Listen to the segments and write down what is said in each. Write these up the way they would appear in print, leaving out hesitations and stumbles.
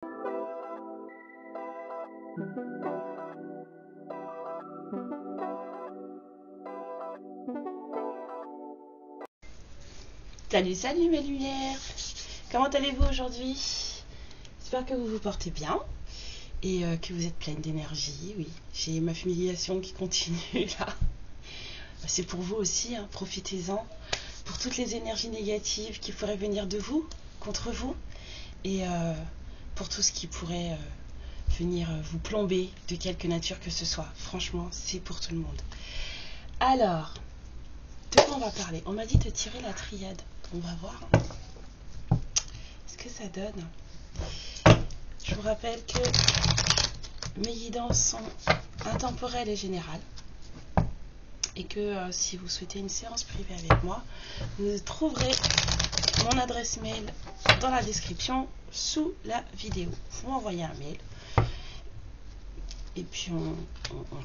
Salut, salut mes lumières. Comment allez-vous aujourd'hui? J'espère que vous vous portez bien et que vous êtes pleine d'énergie. Oui, j'ai ma fumigation qui continue là. C'est pour vous aussi, hein. Profitez-en pour toutes les énergies négatives qui pourraient venir de vous, contre vous, et pour tout ce qui pourrait venir vous plomber de quelque nature que ce soit. Franchement, c'est pour tout le monde. Alors, de quoi on va parler? On m'a dit de tirer la triade. On va voir ce que ça donne. Je vous rappelle que mes guidances sont intemporelles et générales. Et que si vous souhaitez une séance privée avec moi, vous trouverez mon adresse mail dans la description sous la vidéo. Vous m'envoyez un mail. Et puis on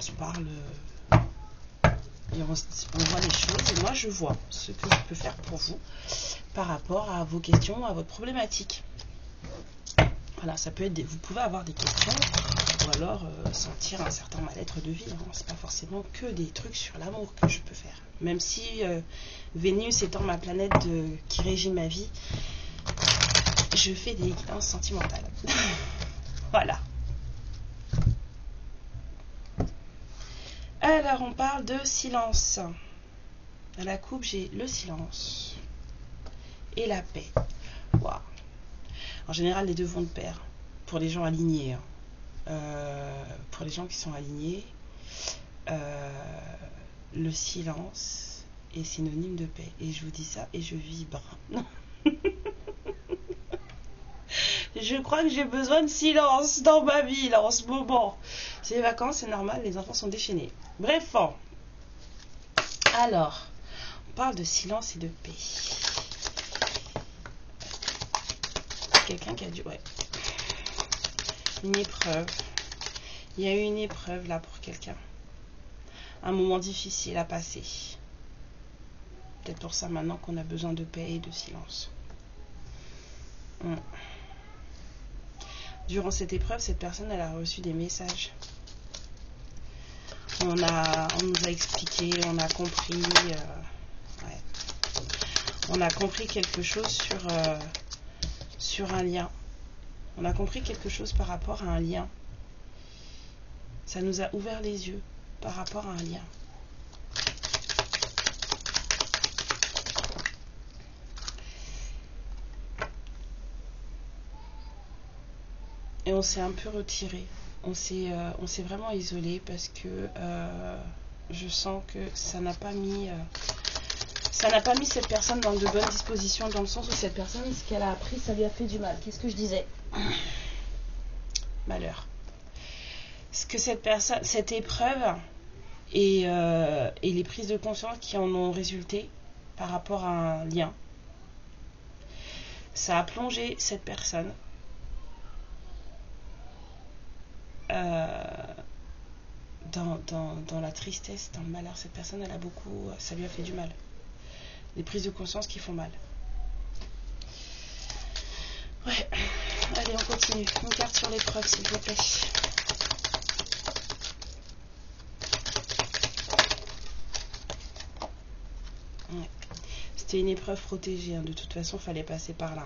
se parle. Et on voit les choses et moi je vois ce que je peux faire pour vous par rapport à vos questions, à votre problématique. Voilà, ça peut être vous pouvez avoir des questions ou alors sentir un certain mal-être de vie. Hein. C'est pas forcément que des trucs sur l'amour que je peux faire. Même si Vénus étant ma planète qui régit ma vie, je fais des guidances sentimentales. Voilà. Alors, on parle de silence. À la coupe, j'ai le silence et la paix. Wow. En général, les deux vont de pair. Pour les gens alignés. Hein. Pour les gens qui sont alignés, le silence est synonyme de paix. Et je vous dis ça et je vibre. Je crois que j'ai besoin de silence dans ma vie là en ce moment. C'est les vacances, c'est normal, les enfants sont déchaînés. Bref, alors, on parle de silence et de paix. Quelqu'un qui a dû... Ouais. Une épreuve. Il y a eu une épreuve là pour quelqu'un. Un moment difficile à passer. Peut-être pour ça maintenant qu'on a besoin de paix et de silence. Durant cette épreuve, cette personne, elle a reçu des messages. On nous a expliqué, on a compris. Ouais. On a compris quelque chose sur un lien. On a compris quelque chose par rapport à un lien. Ça nous a ouvert les yeux par rapport à un lien. Et on s'est un peu retiré. On s'est vraiment isolé parce que je sens que ça n'a pas mis cette personne dans de bonnes dispositions, dans le sens où cette personne, ce qu'elle a appris, ça lui a fait du mal. Qu'est-ce que je disais? Malheur. Ce que cette épreuve et les prises de conscience qui en ont résulté par rapport à un lien, ça a plongé cette personne dans la tristesse, dans le malheur. Cette personne, ça lui a fait du mal. Des prises de conscience qui font mal. Ouais. Allez, on continue. Une carte sur l'épreuve, s'il vous plaît. Ouais. C'était une épreuve protégée. Hein. De toute façon, fallait passer par là.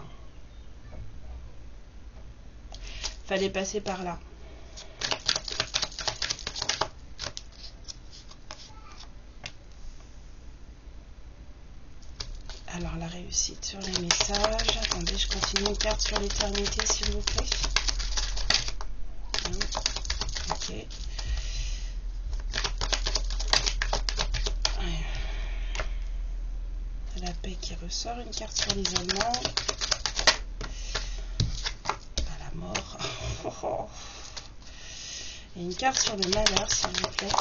Fallait passer par là. Alors, la réussite sur les messages. Attendez, je continue une carte sur l'éternité, s'il vous plaît. Ok. La paix qui ressort. Une carte sur l'isolement. À la mort. Et une carte sur le malheur, s'il vous plaît.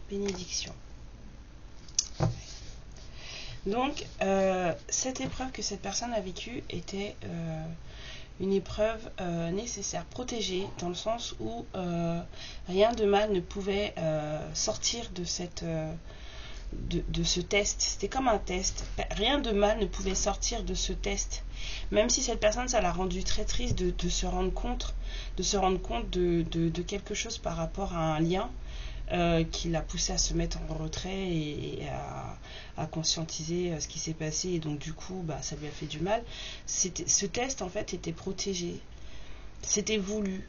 Bénédiction. Donc, cette épreuve que cette personne a vécue était une épreuve nécessaire, protégée, dans le sens où rien de mal ne pouvait sortir de de ce test. C'était comme un test. Rien de mal ne pouvait sortir de ce test. Même si cette personne, ça l'a rendu très triste de se rendre compte, de quelque chose par rapport à un lien qui l'a poussé à se mettre en retrait et à conscientiser ce qui s'est passé. Et donc du coup, ça lui a fait du mal. Ce test, en fait, était protégé. C'était voulu.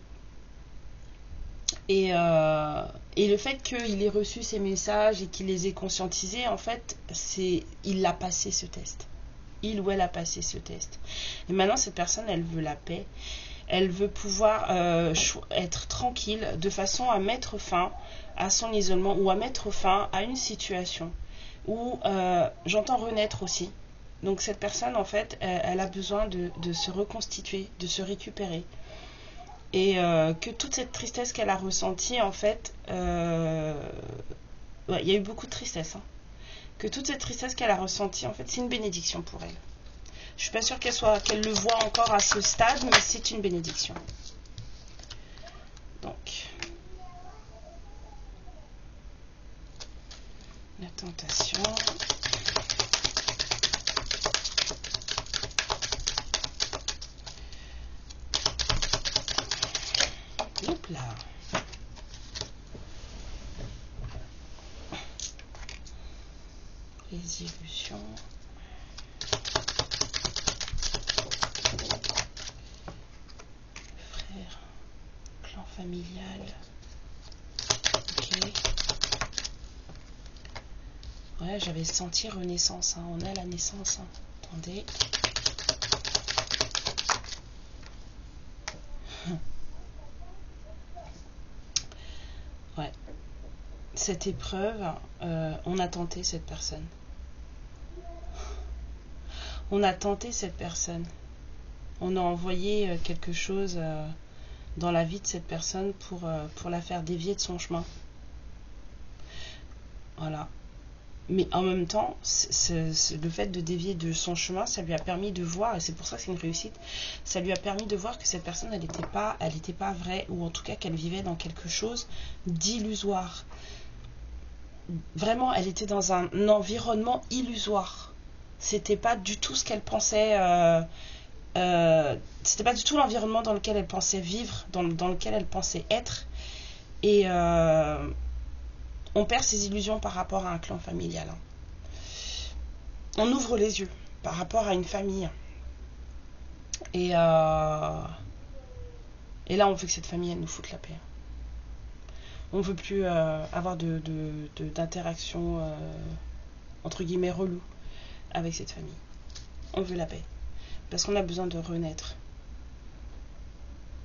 Et le fait qu'il ait reçu ces messages et qu'il les ait conscientisés, en fait, il a passé ce test. Il ou elle a passé ce test. Et maintenant, cette personne, elle veut la paix. Elle veut pouvoir être tranquille de façon à mettre fin à son isolement ou à mettre fin à une situation où j'entends renaître aussi. Donc cette personne, en fait, elle a besoin de se reconstituer, de se récupérer. Et que toute cette tristesse qu'elle a ressentie, en fait, il y a eu beaucoup de tristesse. Hein. Que toute cette tristesse qu'elle a ressentie, en fait, c'est une bénédiction pour elle. Je suis pas sûre qu'elle le voit encore à ce stade, mais c'est une bénédiction. Donc, la tentation. Hop là. Les illusions. Frère. Clan familial. Ok. Ouais, j'avais senti renaissance. Hein. On a la naissance. Hein. Attendez. Ouais. Cette épreuve, on a tenté cette personne. On a tenté cette personne. On a envoyé quelque chose dans la vie de cette personne pour la faire dévier de son chemin. Voilà. Mais en même temps, le fait de dévier de son chemin, ça lui a permis de voir, et c'est pour ça que c'est une réussite, ça lui a permis de voir que cette personne, elle n'était pas vraie, ou en tout cas qu'elle vivait dans quelque chose d'illusoire. Vraiment, elle était dans un environnement illusoire. C'était pas du tout ce qu'elle pensait, c'était pas du tout l'environnement dans lequel elle pensait vivre, dans lequel elle pensait être. Et on perd ses illusions par rapport à un clan familial. Hein. On ouvre les yeux par rapport à une famille. Et là, on veut que cette famille, elle nous foute la paix. On veut plus avoir d'interaction, entre guillemets, relou avec cette famille. On veut la paix. Parce qu'on a besoin de renaître.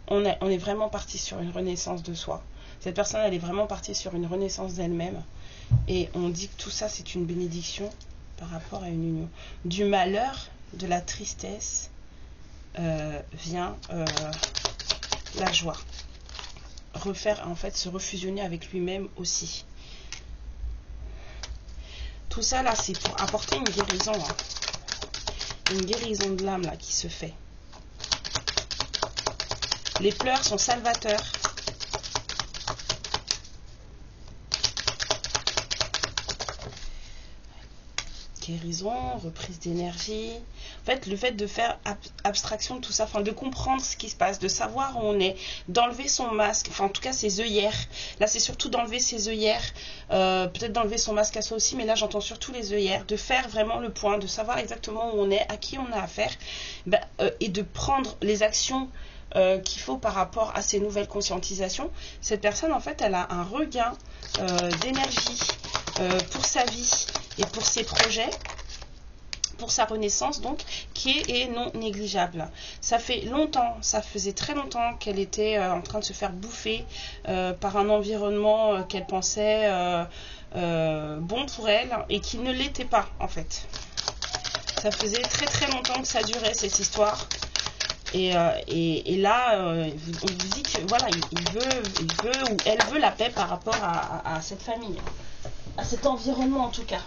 On est vraiment parti sur une renaissance de soi. Cette personne, elle est vraiment partie sur une renaissance d'elle-même. Et on dit que tout ça, c'est une bénédiction par rapport à une union. Du malheur, de la tristesse, vient la joie. Refaire, en fait, se refusionner avec lui-même aussi. Tout ça, là, c'est pour apporter une guérison. Hein. Une guérison de l'âme, là, qui se fait. Les pleurs sont salvateurs. Guérison, reprise d'énergie. En fait, le fait de faire abstraction de tout ça, enfin de comprendre ce qui se passe, de savoir où on est, d'enlever son masque, enfin en tout cas ses œillères. Là, c'est surtout d'enlever ses œillères, peut-être d'enlever son masque à soi aussi, mais là j'entends surtout les œillères, de faire vraiment le point, de savoir exactement où on est, à qui on a affaire, et de prendre les actions qu'il faut par rapport à ces nouvelles conscientisations. Cette personne, en fait, elle a un regain d'énergie pour sa vie et pour ses projets, pour sa renaissance, donc, qui est non négligeable. Ça fait longtemps, ça faisait très longtemps qu'elle était en train de se faire bouffer par un environnement qu'elle pensait bon pour elle et qui ne l'était pas, en fait. Ça faisait très très longtemps que ça durait, cette histoire. Et là, on vous dit que voilà, il veut ou elle veut la paix par rapport à cette famille, à cet environnement en tout cas.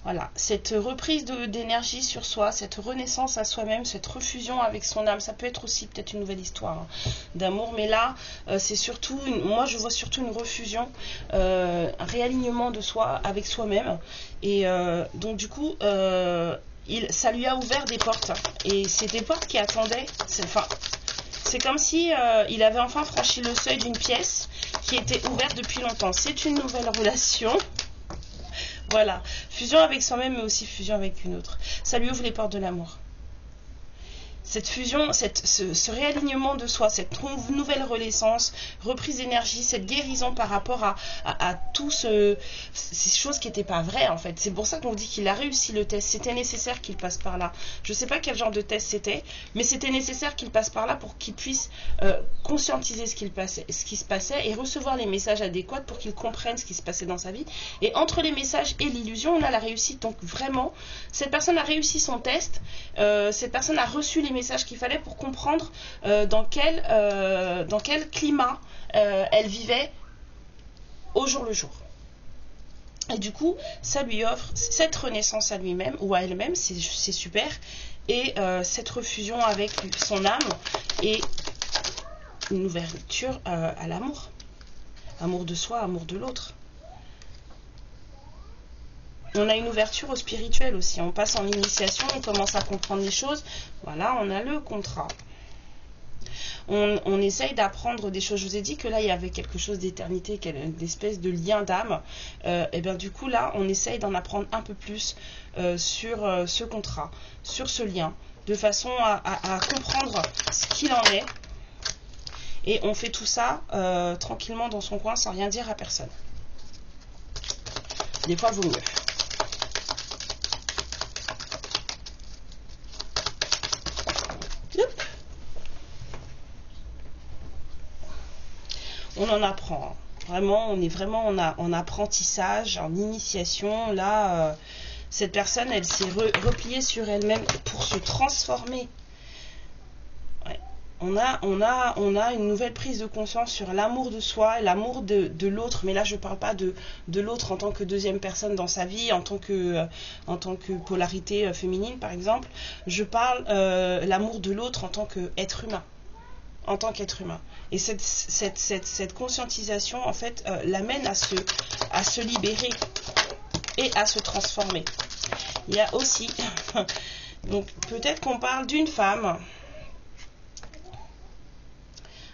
Voilà, cette reprise d'énergie sur soi, cette renaissance à soi-même, cette refusion avec son âme, ça peut être aussi peut-être une nouvelle histoire d'amour, mais là, c'est surtout, moi je vois surtout une refusion, un réalignement de soi avec soi-même, et donc du coup, ça lui a ouvert des portes, et c'est des portes qui attendaient, c'est comme si il avait enfin franchi le seuil d'une pièce qui était ouverte depuis longtemps. C'est une nouvelle relation. Voilà, fusion avec soi-même, mais aussi fusion avec une autre. Ça lui ouvre les portes de l'amour. Cette fusion, ce réalignement de soi, cette nouvelle renaissance, reprise d'énergie, cette guérison par rapport à tout ces choses qui n'étaient pas vraies en fait. C'est pour ça qu'on dit qu'il a réussi le test. C'était nécessaire qu'il passe par là. Je ne sais pas quel genre de test c'était, mais c'était nécessaire qu'il passe par là pour qu'il puisse conscientiser ce qui se passait et recevoir les messages adéquats pour qu'il comprenne ce qui se passait dans sa vie. Et entre les messages et l'illusion, on a la réussite. Donc vraiment, cette personne a réussi son test. Cette personne a reçu les messages qu'il fallait pour comprendre dans quel climat elle vivait au jour le jour. Et du coup, ça lui offre cette renaissance à lui-même ou à elle-même, c'est super, et cette refusion avec son âme et une ouverture à l'amour. Amour de soi, amour de l'autre. On a une ouverture au spirituel aussi. On passe en initiation, on commence à comprendre les choses. Voilà, on a le contrat. On essaye d'apprendre des choses. Je vous ai dit que là, il y avait quelque chose d'éternité, une espèce de lien d'âme. Et bien du coup, là, on essaye d'en apprendre un peu plus sur ce contrat, sur ce lien, de façon à comprendre ce qu'il en est. Et on fait tout ça tranquillement dans son coin, sans rien dire à personne. Des fois, vaut mieux. On en apprend. Vraiment, on est vraiment en apprentissage, en initiation. Là, cette personne, elle s'est repliée sur elle-même pour se transformer. Ouais. On a une nouvelle prise de conscience sur l'amour de soi, l'amour de l'autre. Mais là, je ne parle pas de l'autre en tant que deuxième personne dans sa vie, en tant que polarité féminine, par exemple. Je parle l'amour de l'autre en tant qu'être humain. En tant qu'être humain. Et cette conscientisation, en fait, l'amène à se libérer et à se transformer. Il y a aussi, donc peut-être qu'on parle d'une femme.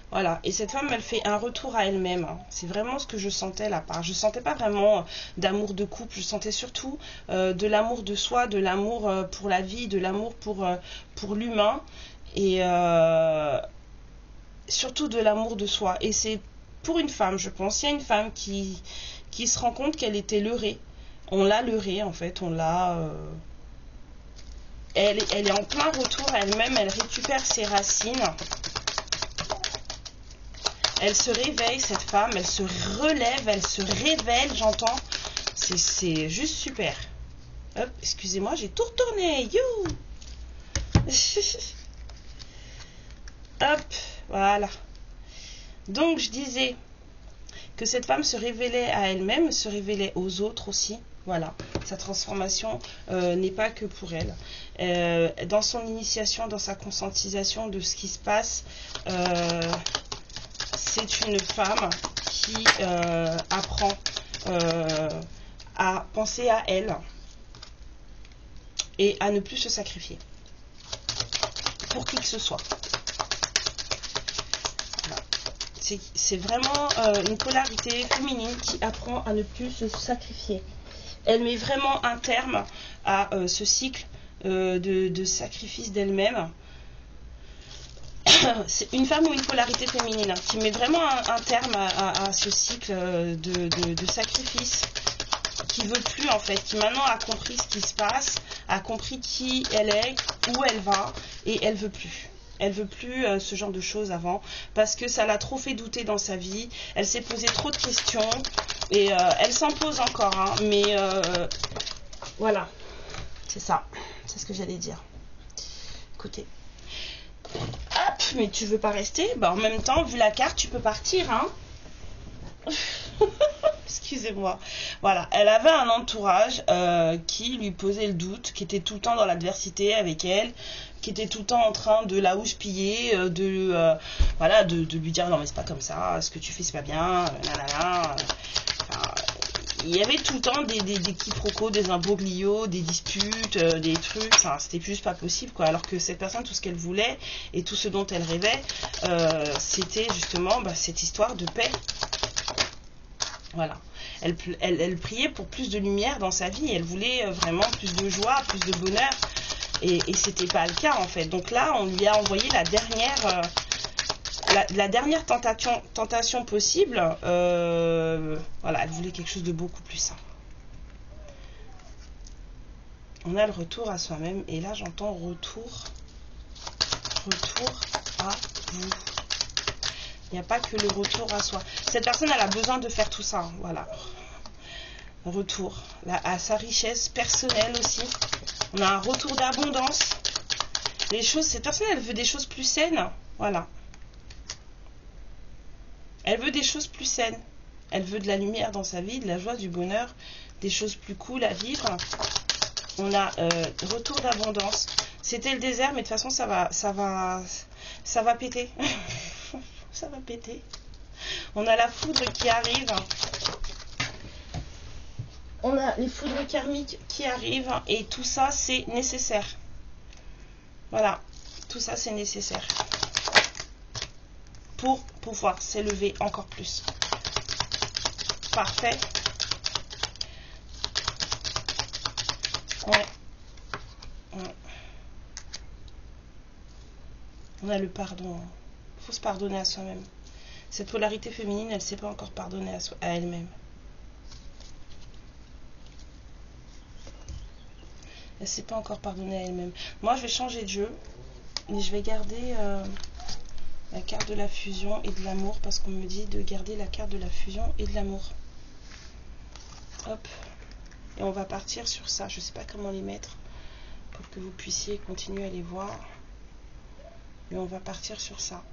Voilà, et cette femme, elle fait un retour à elle-même. C'est vraiment ce que je sentais là-bas. Je ne sentais pas vraiment d'amour de couple, je sentais surtout de l'amour de soi, de l'amour pour la vie, de l'amour pour l'humain. Et surtout de l'amour de soi. Et c'est pour une femme, je pense. Il y a une femme qui se rend compte qu'elle était leurrée. On l'a leurrée, en fait. On l'a... Elle est en plein retour à elle-même. Elle récupère ses racines. Elle se réveille, cette femme. Elle se relève. Elle se révèle, j'entends. C'est juste super. Hop, excusez-moi, j'ai tout retourné. You. Hop. Voilà. Donc je disais que cette femme se révélait à elle-même, se révélait aux autres aussi. Voilà. Sa transformation n'est pas que pour elle. Dans son initiation, dans sa conscientisation de ce qui se passe, c'est une femme qui apprend à penser à elle et à ne plus se sacrifier pour qui que ce soit. C'est vraiment une polarité féminine qui apprend à ne plus se sacrifier. Elle met vraiment un terme à ce cycle de sacrifice d'elle-même. C'est une femme ou une polarité féminine qui met vraiment un terme à ce cycle de sacrifice, qui veut plus en fait, qui maintenant a compris ce qui se passe, a compris qui elle est, où elle va, et elle veut plus. Elle veut plus ce genre de choses avant, parce que ça l'a trop fait douter dans sa vie. Elle s'est posé trop de questions, et elle s'en pose encore, hein, mais voilà, c'est ça, c'est ce que j'allais dire. Écoutez, hop, mais tu veux pas rester? Bah en même temps, vu la carte, tu peux partir, hein. Excusez-moi. Voilà, elle avait un entourage qui lui posait le doute, qui était tout le temps dans l'adversité avec elle, qui était tout le temps en train de la houspiller, voilà, de lui dire non mais c'est pas comme ça, ce que tu fais c'est pas bien, nanana. Enfin, il y avait tout le temps des quiproquos, des imbroglios, des disputes, des trucs, enfin, c'était juste pas possible quoi. Alors que cette personne, tout ce qu'elle voulait et tout ce dont elle rêvait, c'était justement cette histoire de paix. Voilà. Elle priait pour plus de lumière dans sa vie, elle voulait vraiment plus de joie, plus de bonheur, et c'était pas le cas en fait. Donc là, on lui a envoyé la dernière tentation possible. Voilà, elle voulait quelque chose de beaucoup plus sain. On a le retour à soi-même, et là j'entends retour à vous. Il n'y a pas que le retour à soi. Cette personne, elle a besoin de faire tout ça, hein, voilà. Retour à sa richesse personnelle aussi. On a un retour d'abondance. Cette personne, elle veut des choses plus saines, voilà. Elle veut des choses plus saines. Elle veut de la lumière dans sa vie, de la joie, du bonheur, des choses plus cool à vivre. On a retour d'abondance. C'était le désert, mais de toute façon, ça va péter. Ça va péter. On a la foudre qui arrive. On a les foudres karmiques qui arrivent. Et tout ça, c'est nécessaire. Voilà. Tout ça, c'est nécessaire. Pour pouvoir s'élever encore plus. Parfait. Ouais. On a le pardon. Il faut se pardonner à soi-même. Cette polarité féminine, elle ne s'est pas encore pardonnée à elle-même. Elle ne s'est pas encore pardonnée à elle-même. Moi, je vais changer de jeu. Et je vais garder la carte de la fusion et de l'amour. Parce qu'on me dit de garder la carte de la fusion et de l'amour. Hop. Et on va partir sur ça. Je ne sais pas comment les mettre pour que vous puissiez continuer à les voir. Mais on va partir sur ça.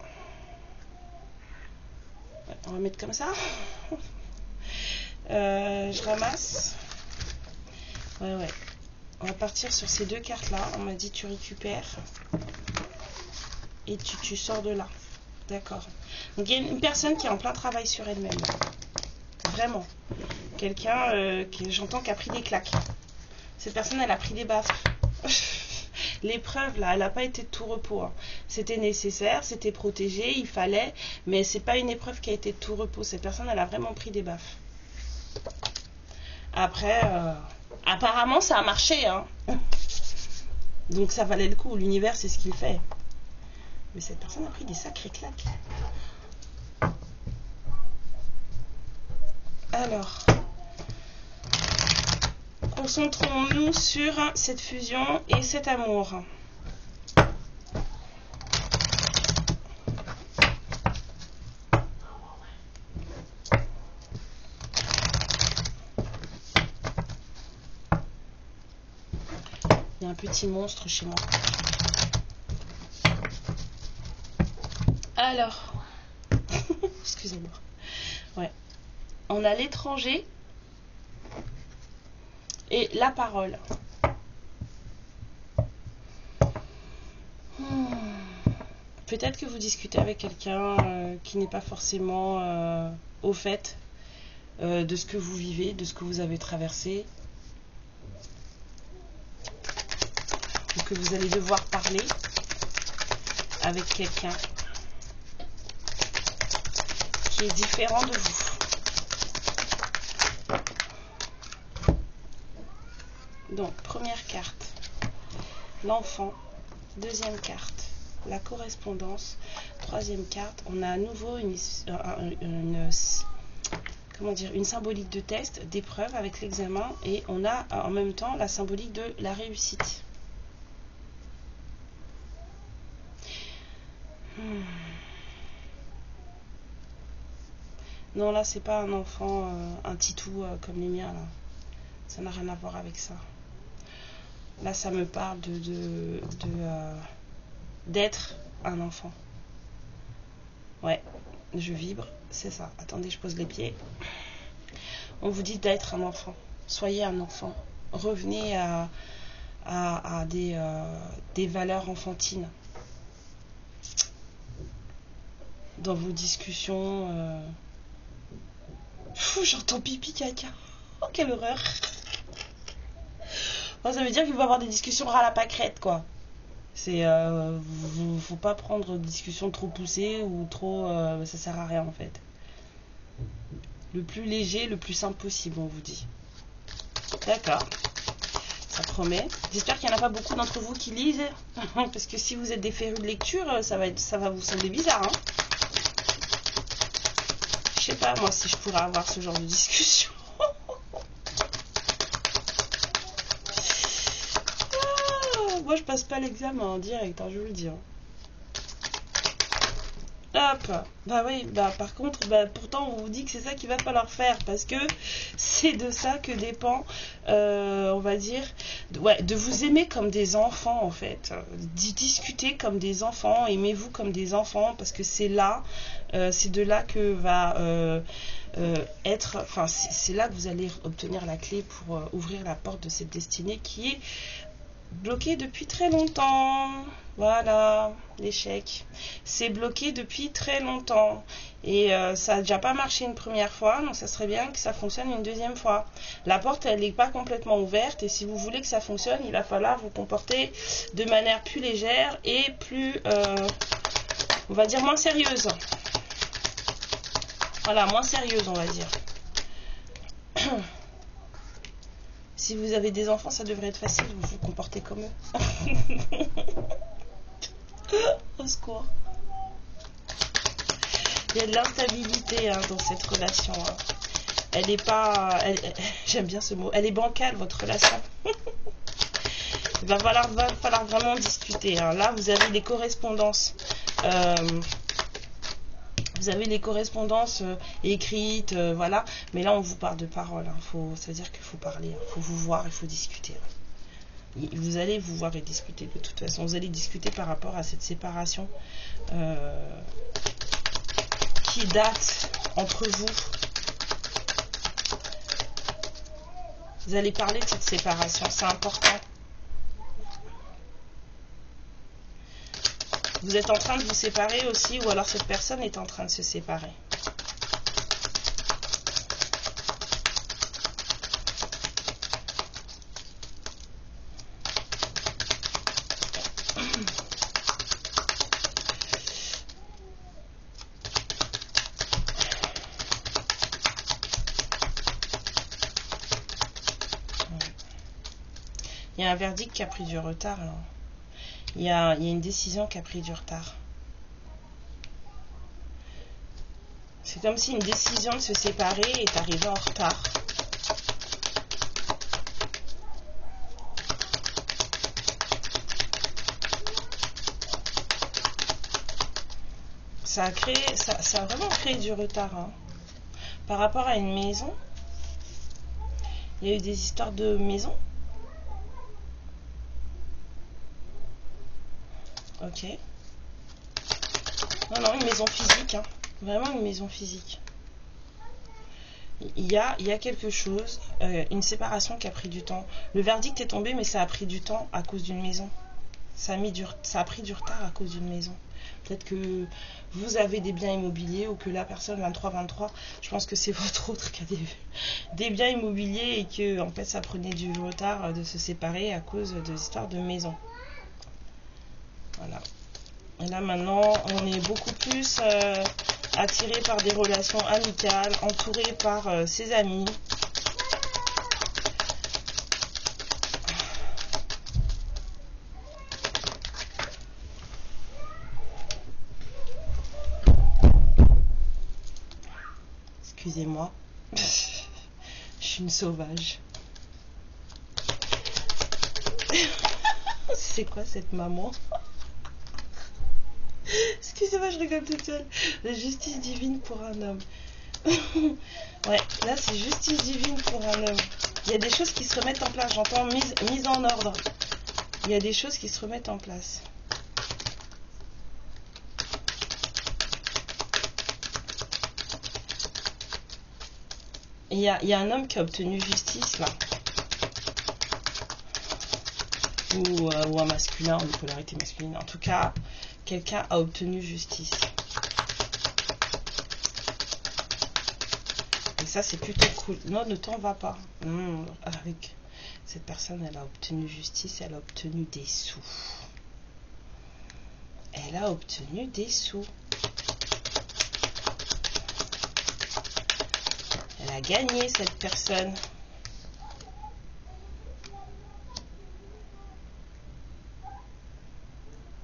Ouais, on va mettre comme ça. Je ramasse. Ouais. On va partir sur ces deux cartes là. On m'a dit tu récupères. Et tu sors de là. D'accord. Donc il y a une personne qui est en plein travail sur elle-même. Vraiment. Quelqu'un j'entends qui a pris des claques. Cette personne, elle a pris des baffes. L'épreuve là, elle n'a pas été de tout repos. Hein. C'était nécessaire, c'était protégé, il fallait, mais c'est pas une épreuve qui a été de tout repos. Cette personne, elle a vraiment pris des baffes. Après, apparemment, ça a marché. Hein. Donc ça valait le coup. L'univers, c'est ce qu'il fait. Mais cette personne a pris des sacrées claques. Alors, concentrons-nous sur cette fusion et cet amour. Il y a un petit monstre chez moi. Alors, excusez-moi. Ouais. On a l'étranger et la parole. Peut-être que vous discutez avec quelqu'un qui n'est pas forcément au fait de ce que vous vivez, de ce que vous avez traversé. Ou que vous allez devoir parler avec quelqu'un qui est différent de vous. Donc, première carte, l'enfant. Deuxième carte, la correspondance. Troisième carte, on a à nouveau une symbolique de test, d'épreuve avec l'examen. Et on a en même temps la symbolique de la réussite. Non, là, c'est pas un enfant, un titou comme les miens, là. Ça n'a rien à voir avec ça. Là, ça me parle d'être un enfant. Ouais, je vibre, c'est ça. Attendez, je pose les pieds. On vous dit d'être un enfant. Soyez un enfant. Revenez à des valeurs enfantines. Dans vos discussions... J'entends pipi caca. Oh, quelle horreur. Bon, ça veut dire qu'il faut avoir des discussions ras la pâquerette, quoi. C'est... faut pas prendre de discussions trop poussées ou trop... ça sert à rien, en fait. Le plus léger, le plus simple possible, on vous dit. D'accord. Ça promet. J'espère qu'il n'y en a pas beaucoup d'entre vous qui lisent. Parce que si vous êtes des férus de lecture, ça va vous sembler bizarre, hein. Je sais pas, moi, si je pourrais avoir ce genre de discussion. Moi, je passe pas l'examen en direct, hein, je vous le dis. Hein. Hop, bah oui, bah par contre, bah pourtant on vous dit que c'est ça qu'il va falloir faire parce que c'est de ça que dépend, on va dire, de vous aimer comme des enfants en fait, d'y discuter comme des enfants, aimez-vous comme des enfants parce que c'est là, c'est de là que va c'est là que vous allez obtenir la clé pour ouvrir la porte de cette destinée qui est bloqué depuis très longtemps. Voilà, l'échec. C'est bloqué depuis très longtemps. Et ça n'a déjà pas marché une première fois, donc ça serait bien que ça fonctionne une deuxième fois. La porte, elle n'est pas complètement ouverte, et si vous voulez que ça fonctionne, il va falloir vous comporter de manière plus légère et plus, on va dire, moins sérieuse. Voilà, moins sérieuse, on va dire. Si vous avez des enfants, ça devrait être facile, vous vous comportez comme eux. Au secours. Il y a de l'instabilité hein, dans cette relation. Hein. Elle n'est pas... J'aime bien ce mot. Elle est bancale, votre relation. Il va falloir vraiment discuter. Hein. Là, vous avez les correspondances. Vous avez les correspondances écrites, voilà. Mais là, on vous parle de parole. Hein. Ça veut dire qu'il faut parler. Il faut vous voir, il faut discuter. Hein. Vous allez vous voir et discuter de toute façon. Vous allez discuter par rapport à cette séparation qui date entre vous. Vous allez parler de cette séparation. C'est important. Vous êtes en train de vous séparer aussi, ou alors cette personne est en train de se séparer. Il y a un verdict qui a pris du retard. Alors. Il y a une décision qui a pris du retard. C'est comme si une décision de se séparer est arrivée en retard. Ça a vraiment créé du retard. Hein. Par rapport à une maison, il y a eu des histoires de maison. Ok. Non, une maison physique. Hein. Vraiment une maison physique. Il y a quelque chose, une séparation qui a pris du temps. Le verdict est tombé, mais ça a pris du temps à cause d'une maison. Ça a pris du retard à cause d'une maison. Peut-être que vous avez des biens immobiliers ou que la personne 2323, je pense que c'est votre autre qui a des biens immobiliers et que en fait ça prenait du retard de se séparer à cause de l'histoire de maison. Voilà. Et là maintenant, on est beaucoup plus attiré par des relations amicales, entouré par ses amis. Excusez-moi, je suis une sauvage. C'est quoi cette maman? Excusez-moi, je rigole toute seule. La justice divine pour un homme. Ouais, là c'est justice divine pour un homme. Il y a des choses qui se remettent en place. J'entends mise en ordre. Il y a des choses qui se remettent en place. Il y a un homme qui a obtenu justice là. Ou un masculin, ou une polarité masculine. En tout cas, quelqu'un a obtenu justice. Et ça, c'est plutôt cool. Non, ne t'en va pas. Non, avec cette personne, elle a obtenu justice, elle a obtenu des sous. Elle a obtenu des sous. Elle a gagné, cette personne.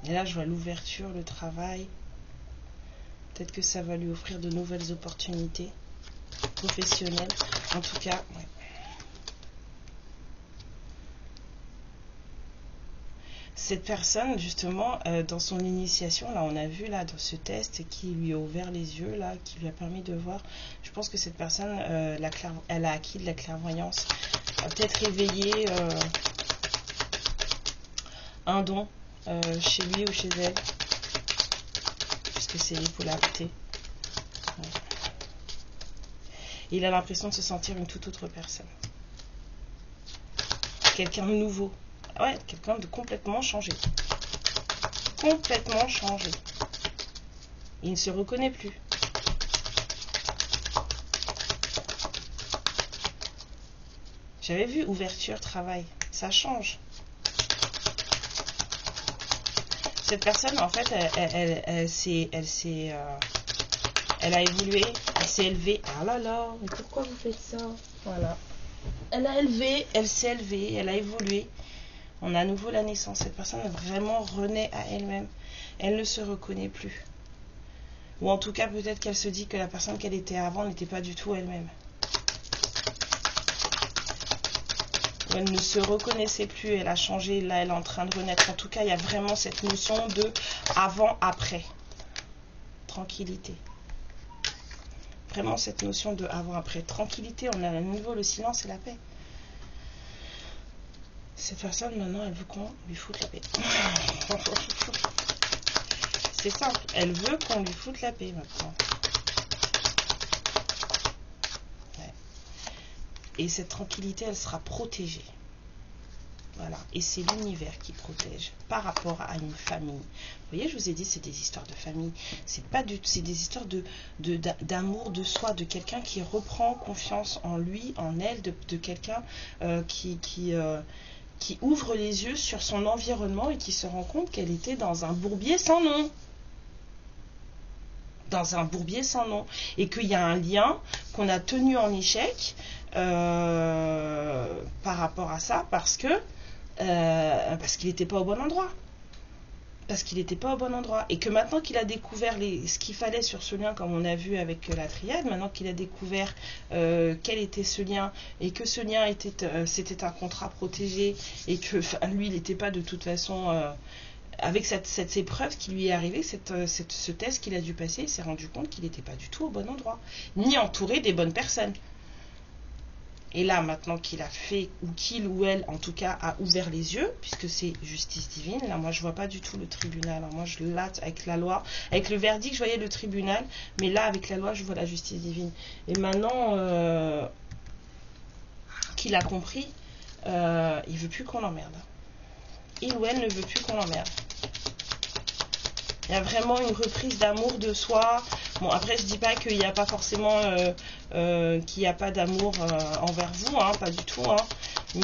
Et là, je vois l'ouverture, le travail. Peut-être que ça va lui offrir de nouvelles opportunités professionnelles. En tout cas, ouais. Cette personne, justement, dans son initiation, là, on a vu, là, dans ce test, qui lui a ouvert les yeux, là, qui lui a permis de voir. Je pense que cette personne, elle a acquis de la clairvoyance. A peut-être réveillé un don chez lui ou chez elle. Puisque c'est les polarités. Ouais. Il a l'impression de se sentir une toute autre personne. Quelqu'un de nouveau. Ouais, quelqu'un de complètement changé. Complètement changé. Il ne se reconnaît plus. J'avais vu ouverture, travail. Ça change. Cette personne, en fait, elle a évolué, elle s'est élevée. Ah là là, mais pourquoi vous faites ça? Voilà. Elle s'est élevée, elle a évolué. On a à nouveau la naissance. Cette personne vraiment renaît à elle-même. Elle ne se reconnaît plus. Ou en tout cas, peut-être qu'elle se dit que la personne qu'elle était avant n'était pas du tout elle-même. Ou elle ne se reconnaissait plus, elle a changé, là elle est en train de renaître. En tout cas, il y a vraiment cette notion de avant-après. Tranquillité. Vraiment cette notion de avant-après. Tranquillité, on a à nouveau le silence et la paix. Cette personne, maintenant, elle veut qu'on lui foute la paix. C'est simple. Elle veut qu'on lui foute la paix, maintenant. Ouais. Et cette tranquillité, elle sera protégée. Voilà. Et c'est l'univers qui protège par rapport à une famille. Vous voyez, je vous ai dit, c'est des histoires de famille. C'est des histoires d'amour de soi, de quelqu'un qui reprend confiance en lui, en elle, de quelqu'un qui ouvre les yeux sur son environnement et qui se rend compte qu'elle était dans un bourbier sans nom. Dans un bourbier sans nom. Et qu'il y a un lien qu'on a tenu en échec par rapport à ça, parce qu'il n'était pas au bon endroit. Parce qu'il n'était pas au bon endroit. Et que maintenant qu'il a découvert ce qu'il fallait sur ce lien, comme on a vu avec la triade, maintenant qu'il a découvert quel était ce lien, et que ce lien c'était un contrat protégé, et que lui, il n'était pas de toute façon... avec cette épreuve qui lui est arrivée, ce test qu'il a dû passer, il s'est rendu compte qu'il n'était pas du tout au bon endroit. Ni entouré des bonnes personnes. Et là, maintenant qu'il a fait, ou qu'il ou elle, en tout cas, a ouvert les yeux, puisque c'est justice divine, là, moi, je vois pas du tout le tribunal. Alors, moi, je latte avec la loi. Avec le verdict, je voyais le tribunal, mais là, avec la loi, je vois la justice divine. Et maintenant qu'il a compris, il veut plus qu'on l'emmerde. Il ou elle ne veut plus qu'on l'emmerde. Il y a vraiment une reprise d'amour de soi. Bon, après, je dis pas qu'il n'y a pas forcément qu'il n'y a pas d'amour envers vous, hein, pas du tout. Hein.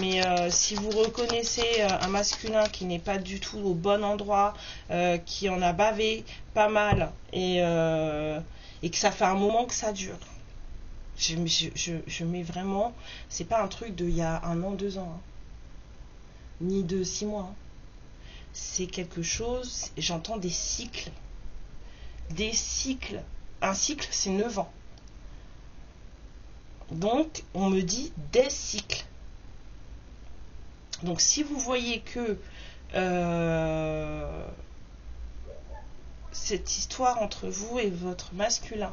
Mais si vous reconnaissez un masculin qui n'est pas du tout au bon endroit, qui en a bavé pas mal, et que ça fait un moment que ça dure. Je mets vraiment... C'est pas un truc de il y a 1 an, 2 ans. Hein. Ni de 6 mois. Hein. C'est quelque chose, j'entends des cycles. Des cycles. Un cycle, c'est 9 ans. Donc, on me dit des cycles. Donc, si vous voyez que cette histoire entre vous et votre masculin,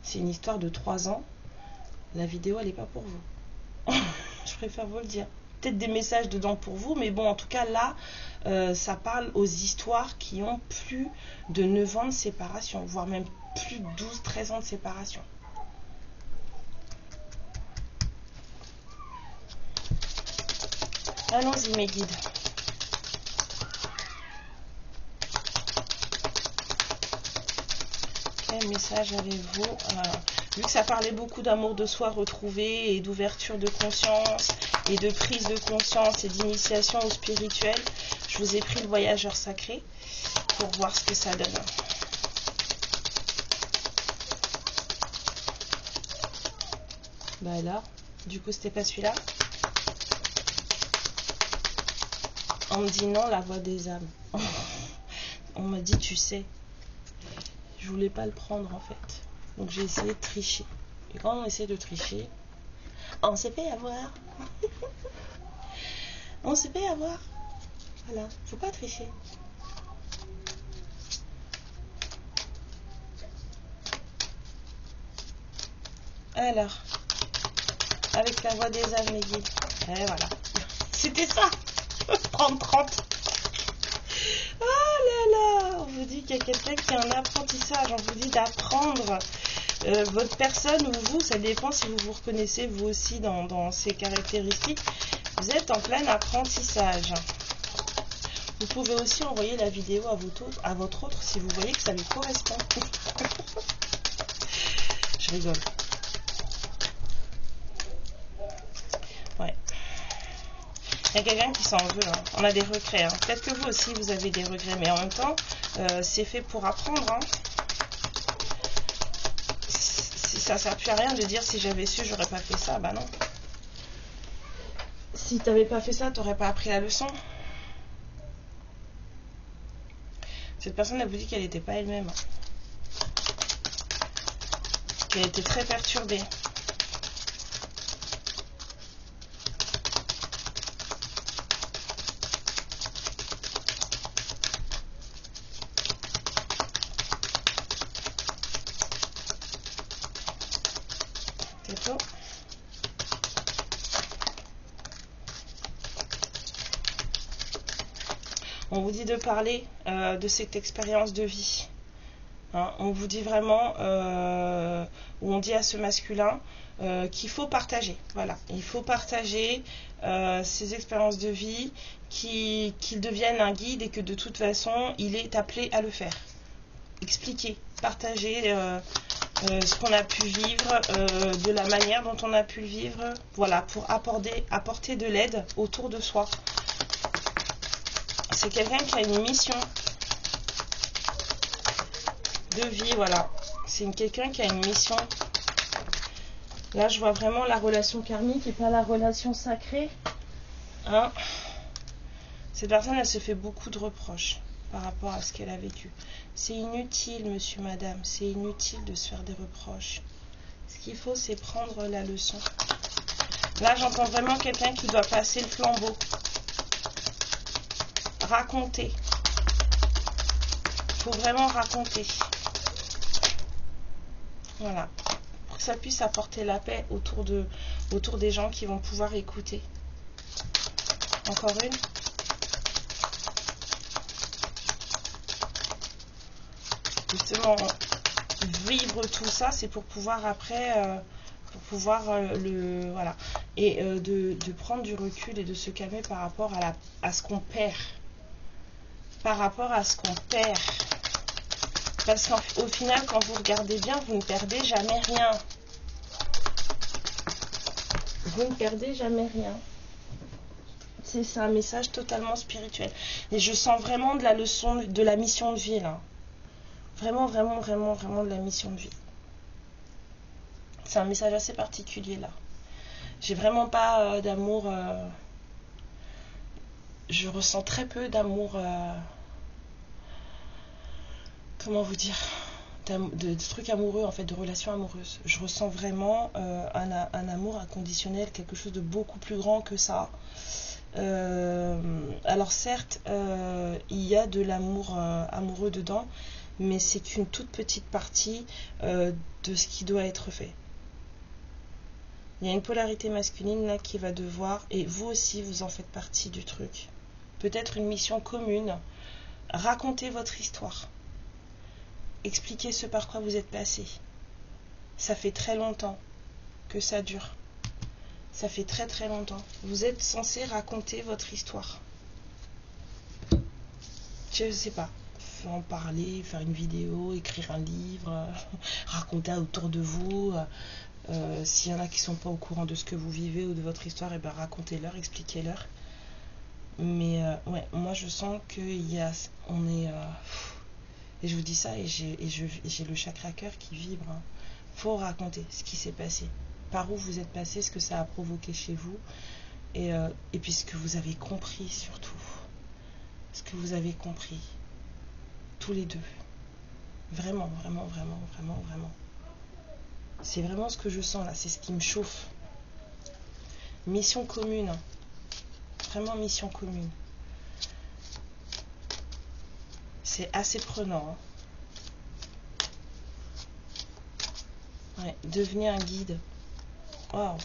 c'est une histoire de 3 ans, la vidéo, elle n'est pas pour vous. Je préfère vous le dire. Peut-être des messages dedans pour vous, mais bon, en tout cas, là, ça parle aux histoires qui ont plus de 9 ans de séparation, voire même plus de 12-13 ans de séparation. Allons-y mes guides. Quel message avez-vous vu que ça parlait beaucoup d'amour de soi retrouvé et d'ouverture de conscience et de prise de conscience et d'initiation au spirituel, je vous ai pris le voyageur sacré pour voir ce que ça donne. Bah là, du coup c'était pas celui-là. On me dit non, la voix des âmes. On m'a dit tu sais. Je voulais pas le prendre en fait. Donc j'ai essayé de tricher. Et quand on essaie de tricher, on s'est fait avoir. On s'est fait avoir. Voilà, faut pas tricher. Alors, avec la voix des âmes, les guides. Et voilà. C'était ça. Prendre 30. Oh là là. On vous dit qu'il y a quelqu'un qui a un apprentissage. On vous dit d'apprendre. Votre personne ou vous, ça dépend si vous vous reconnaissez vous aussi dans ces caractéristiques. Vous êtes en plein apprentissage. Vous pouvez aussi envoyer la vidéo à votre autre si vous voyez que ça lui correspond. Je rigole. Ouais. Il y a quelqu'un qui s'en veut. Hein. On a des regrets. Hein. Peut-être que vous aussi, vous avez des regrets. Mais en même temps, c'est fait pour apprendre. Hein. Ça ne sert plus à rien de dire si j'avais su, j'aurais pas fait ça. Bah non. Si tu n'avais pas fait ça, tu n'aurais pas appris la leçon. Cette personne, elle vous dit qu'elle n'était pas elle-même. Qu'elle était très perturbée. C'est tout. On vous dit de parler de cette expérience de vie. Hein, on vous dit vraiment, ou on dit à ce masculin qu'il faut partager. Voilà, il faut partager ces expériences de vie, qu'il devienne un guide et que de toute façon, il est appelé à le faire. Expliquer, partager ce qu'on a pu vivre, de la manière dont on a pu le vivre. Voilà, pour apporter de l'aide autour de soi. C'est quelqu'un qui a une mission de vie, voilà. C'est quelqu'un qui a une mission. Là, je vois vraiment la relation karmique et pas la relation sacrée. Hein? Cette personne, elle se fait beaucoup de reproches par rapport à ce qu'elle a vécu. C'est inutile, monsieur, madame. C'est inutile de se faire des reproches. Ce qu'il faut, c'est prendre la leçon. Là, j'entends vraiment quelqu'un qui doit passer le flambeau. Raconter. Il faut vraiment raconter. Voilà. Pour que ça puisse apporter la paix autour des gens qui vont pouvoir écouter. Encore une. Justement, vivre tout ça, c'est pour pouvoir après, voilà. Et de prendre du recul et de se calmer par rapport à ce qu'on perd. Par rapport à ce qu'on perd. Parce qu'au final, quand vous regardez bien, vous ne perdez jamais rien. Vous ne perdez jamais rien. C'est un message totalement spirituel. Et je sens vraiment de la leçon, de la mission de vie, là. Vraiment, vraiment, vraiment, vraiment de la mission de vie. C'est un message assez particulier, là. J'ai vraiment pas d'amour... je ressens très peu d'amour... comment vous dire, de trucs amoureux, en fait, de relations amoureuses. Je ressens vraiment un amour inconditionnel, quelque chose de beaucoup plus grand que ça. Alors certes, il y a de l'amour amoureux dedans, mais c'est qu'une toute petite partie de ce qui doit être fait. Il y a une polarité masculine là qui va devoir, et vous aussi vous en faites partie du truc. Peut-être une mission commune, racontez votre histoire. Expliquez ce par quoi vous êtes passé. Ça fait très longtemps que ça dure. Ça fait très très longtemps. Vous êtes censé raconter votre histoire. Je sais pas. En parler, faire une vidéo, écrire un livre, raconter autour de vous. S'il y en a qui sont pas au courant de ce que vous vivez ou de votre histoire, et ben racontez-leur, expliquez-leur. Mais ouais, moi je sens qu'il y a, on est, et je vous dis ça et j'ai le chakra cœur qui vibre. Hein. Faut raconter ce qui s'est passé, par où vous êtes passé, ce que ça a provoqué chez vous, et puis ce que vous avez compris surtout, ce que vous avez compris, tous les deux. Vraiment, vraiment, vraiment, vraiment, vraiment. C'est vraiment ce que je sens là, c'est ce qui me chauffe. Mission commune. Vraiment mission commune. C'est assez prenant. Hein. Ouais, devenir un guide. Waouh.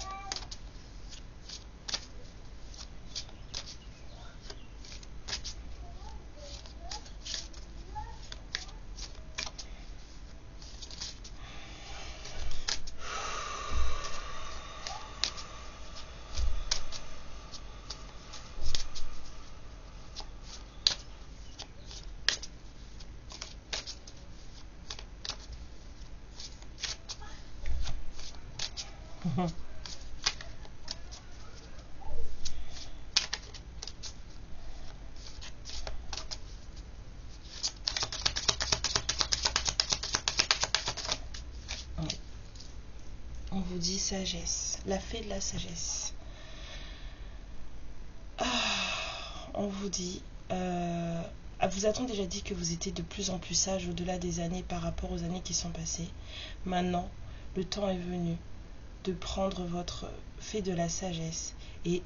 On vous dit sagesse, la fée de la sagesse. On vous dit, vous a-t-on déjà dit que vous étiez de plus en plus sage au-delà des années par rapport aux années qui sont passées? Maintenant, le temps est venu de prendre votre fée de la sagesse et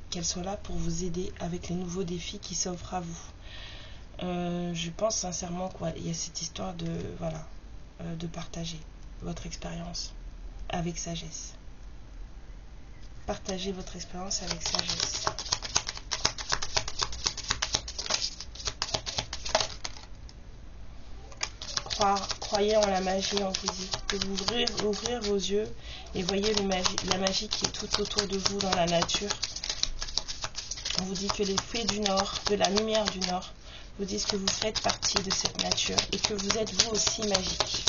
qu'elle soit là pour vous aider avec les nouveaux défis qui s'offrent à vous. Je pense sincèrement qu'il y a cette histoire de, voilà, de partager votre expérience avec sagesse. Partagez votre expérience avec sagesse. Croyez en la magie, on vous dit. De vous ouvrir vos yeux et voyez la magie qui est tout autour de vous dans la nature. On vous dit que les fées du Nord, de la lumière du Nord, vous disent que vous faites partie de cette nature et que vous êtes vous aussi magique.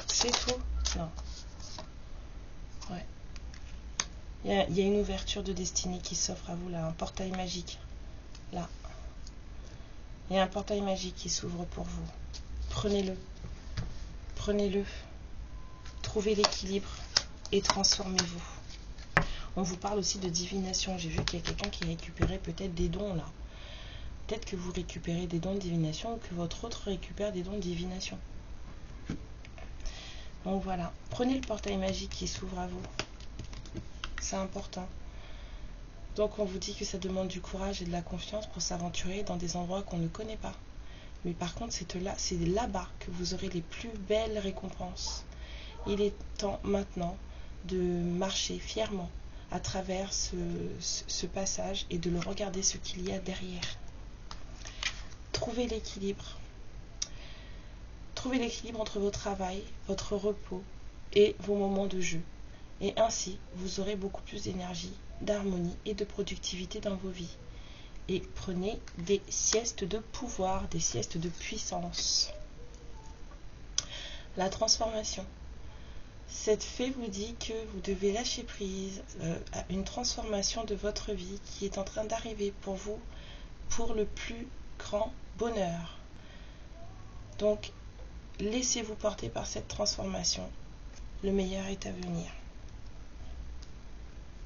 C'est tout? Non. Ouais. Il y a une ouverture de destinée qui s'offre à vous là, un portail magique. Là. Il y a un portail magique qui s'ouvre pour vous. Prenez-le. Prenez-le. Trouvez l'équilibre et transformez-vous. On vous parle aussi de divination. J'ai vu qu'il y a quelqu'un qui récupérait peut-être des dons là. Peut-être que vous récupérez des dons de divination ou que votre autre récupère des dons de divination. Donc voilà, prenez le portail magique qui s'ouvre à vous. C'est important. Donc on vous dit que ça demande du courage et de la confiance pour s'aventurer dans des endroits qu'on ne connaît pas. Mais par contre, c'est là-bas que vous aurez les plus belles récompenses. Il est temps maintenant de marcher fièrement à travers ce passage et de le regarder ce qu'il y a derrière. Trouvez l'équilibre. Trouvez l'équilibre entre votre travail, votre repos et vos moments de jeu. Et ainsi, vous aurez beaucoup plus d'énergie, d'harmonie et de productivité dans vos vies. Et prenez des siestes de pouvoir, des siestes de puissance. La transformation. Cette fée vous dit que vous devez lâcher prise à une transformation de votre vie qui est en train d'arriver pour vous pour le plus grand bonheur. Donc, laissez-vous porter par cette transformation. Le meilleur est à venir.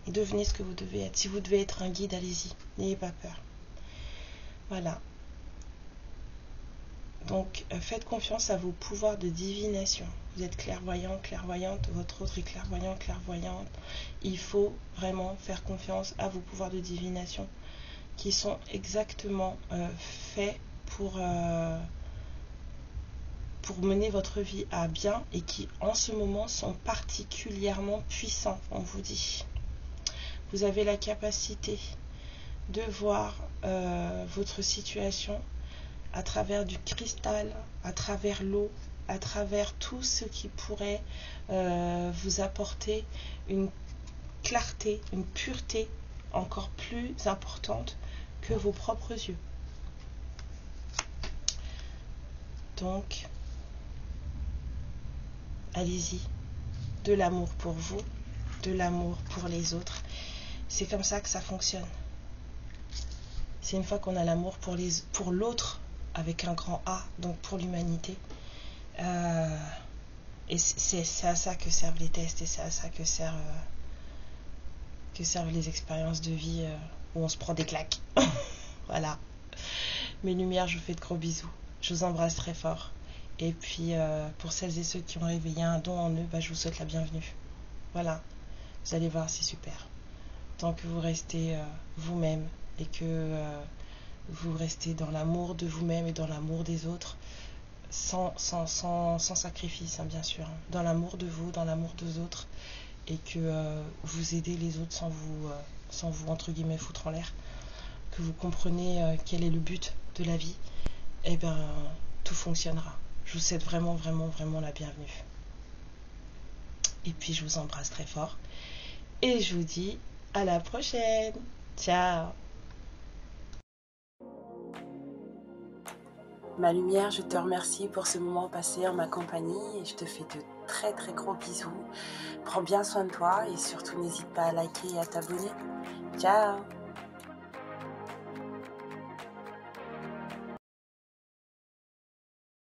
Devenez ce que vous devez être. Si vous devez être un guide, allez-y. N'ayez pas peur. Voilà. Donc, faites confiance à vos pouvoirs de divination. Vous êtes clairvoyant, clairvoyante. Votre autre est clairvoyant, clairvoyante. Il faut vraiment faire confiance à vos pouvoirs de divination qui sont exactement faits pour mener votre vie à bien et qui en ce moment sont particulièrement puissants, on vous dit. Vous avez la capacité de voir votre situation à travers du cristal, à travers l'eau, à travers tout ce qui pourrait vous apporter une clarté, une pureté encore plus importante que vos propres yeux. Donc, allez-y, de l'amour pour vous, de l'amour pour les autres. C'est comme ça que ça fonctionne. C'est une fois qu'on a l'amour pour l'autre, avec un grand A, donc pour l'humanité. Et c'est à ça que servent les tests et c'est à ça que servent les expériences de vie où on se prend des claques. Voilà. Mes lumières, je vous fais de gros bisous. Je vous embrasse très fort. Et puis, pour celles et ceux qui ont réveillé un don en eux, je vous souhaite la bienvenue. Voilà. Vous allez voir, c'est super. Tant que vous restez vous-même et que vous restez dans l'amour de vous-même et dans l'amour des autres, sans sacrifice, hein, bien sûr. Hein. Dans l'amour de vous, dans l'amour des autres, et que vous aidez les autres sans vous entre guillemets foutre en l'air, que vous comprenez quel est le but de la vie, et bien tout fonctionnera. Je vous souhaite vraiment, vraiment, vraiment la bienvenue. Et puis je vous embrasse très fort et je vous dis à la prochaine. Ciao. Ma lumière, je te remercie pour ce moment passé en ma compagnie et je te fais de très très gros bisous. Prends bien soin de toi et surtout n'hésite pas à liker et à t'abonner. Ciao.